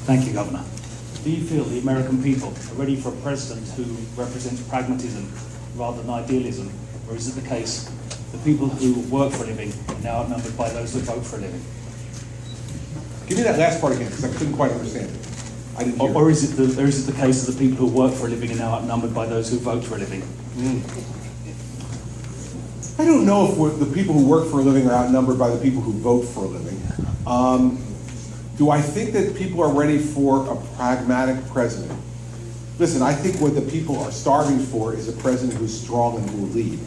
Thank you, Governor. Do you feel the American people are ready for a president who represents pragmatism rather than idealism, or is it the case the people who work for a living are now outnumbered by those who vote for a living? Give me that last part again, because I couldn't quite understand it. I didn't hear Or is it the case that the people who work for a living are now outnumbered by those who vote for a living? I don't know if the people who work for a living are outnumbered by the people who vote for a living. Do I think that people are ready for a pragmatic president? Listen, I think what the people are starving for is a president who's strong and who will lead.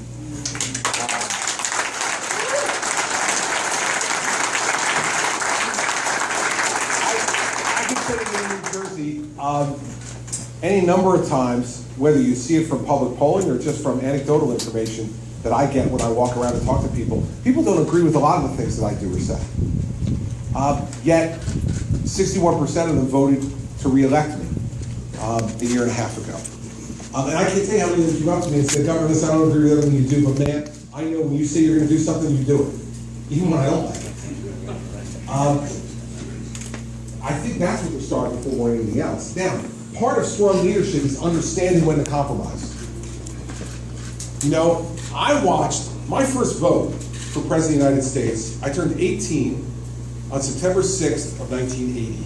I can say it in New Jersey any number of times, whether you see it from public polling or just from anecdotal information that I get when I walk around and talk to people. People don't agree with a lot of the things that I do or say. Yet, 61% of them voted to re-elect me a year and a half ago. And I can't tell you how many of them came up to me and said, Governor, listen, I don't agree with everything you do, but man, I know when you say you're going to do something, you do it, even when I don't like it. I think that's what they're starting for more than anything else. Now, part of strong leadership is understanding when to compromise. You know, I watched my first vote for President of the United States. I turned 18 on September 6th of 1980,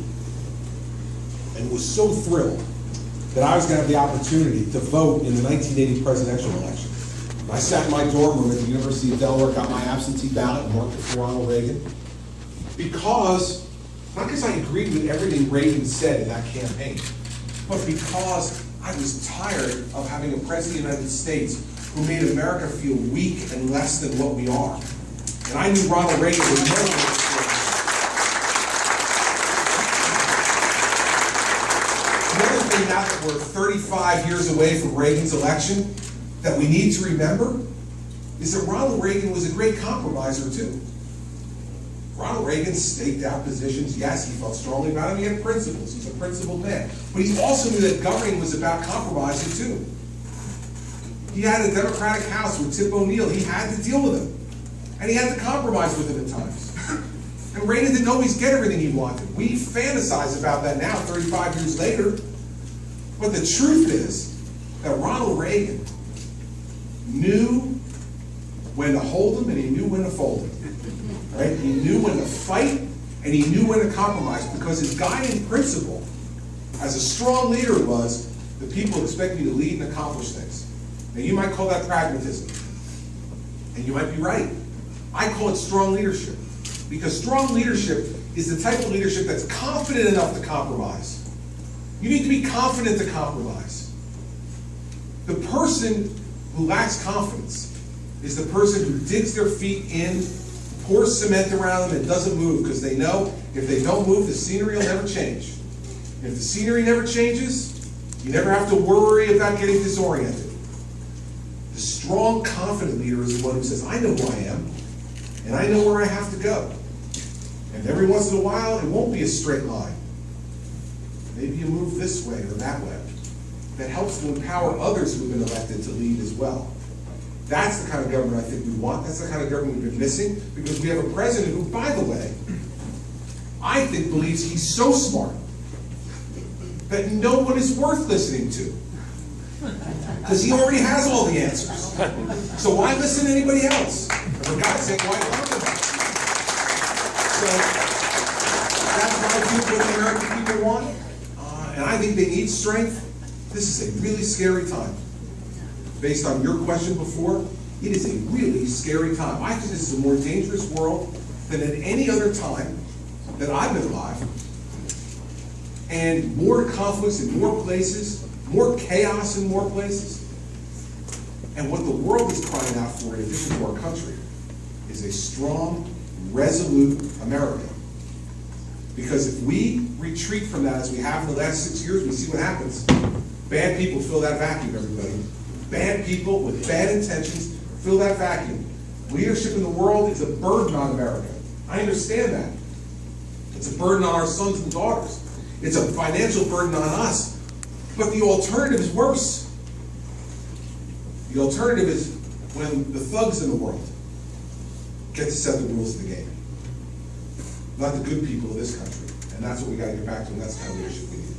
and was so thrilled that I was going to have the opportunity to vote in the 1980 presidential election. I sat in my dorm room at the University of Delaware, got my absentee ballot, and marked it for Ronald Reagan, because, not because I agreed with everything Reagan said in that campaign, but because I was tired of having a president of the United States who made America feel weak and less than what we are. And I knew Ronald Reagan would never. Another thing now that we're 35 years away from Reagan's election that we need to remember is that Ronald Reagan was a great compromiser too. Ronald Reagan staked out positions. Yes, he felt strongly about them. He had principles. He's a principled man. But he also knew that governing was about compromising too. He had a Democratic House with Tip O'Neill. He had to deal with him. And he had to compromise with him at times. And Reagan didn't always get everything he wanted. We fantasize about that now, 35 years later. But the truth is that Ronald Reagan knew when to hold him and he knew when to fold him. Right? He knew when to fight and he knew when to compromise, because his guiding principle as a strong leader was the people expect me to lead and accomplish things. Now you might call that pragmatism, and you might be right. I call it strong leadership, because strong leadership is the type of leadership that's confident enough to compromise. You need to be confident to compromise. The person who lacks confidence is the person who digs their feet in, pours cement around them, and doesn't move, because they know if they don't move, the scenery will never change. If the scenery never changes, you never have to worry about getting disoriented. The strong, confident leader is the one who says, I know who I am, and I know where I have to go. And every once in a while, it won't be a straight line. Maybe you move this way or that way. That helps to empower others who have been elected to lead as well. That's the kind of government I think we want. That's the kind of government we've been missing, because we have a president who, by the way, I think believes he's so smart that no one is worth listening to, because he already has all the answers. So why listen to anybody else? For God's sake, why learn about it? So that's what I think what the American people want, and I think they need strength. This is a really scary time. Based on your question before, it is a really scary time. I think this is a more dangerous world than at any other time that I've been alive. And more conflicts in more places, more chaos in more places. And what the world is crying out for, in addition to our country, is a strong, resolute America. Because if we retreat from that, as we have in the last 6 years, we see what happens. Bad people fill that vacuum, everybody. Bad people with bad intentions fill that vacuum. Leadership in the world is a burden on America. I understand that. It's a burden on our sons and daughters. It's a financial burden on us. But the alternative is worse. The alternative is when the thugs in the world get to set the rules of the game. Not the good people of this country. And that's what we gotta get back to, and that's the kind of leadership we need.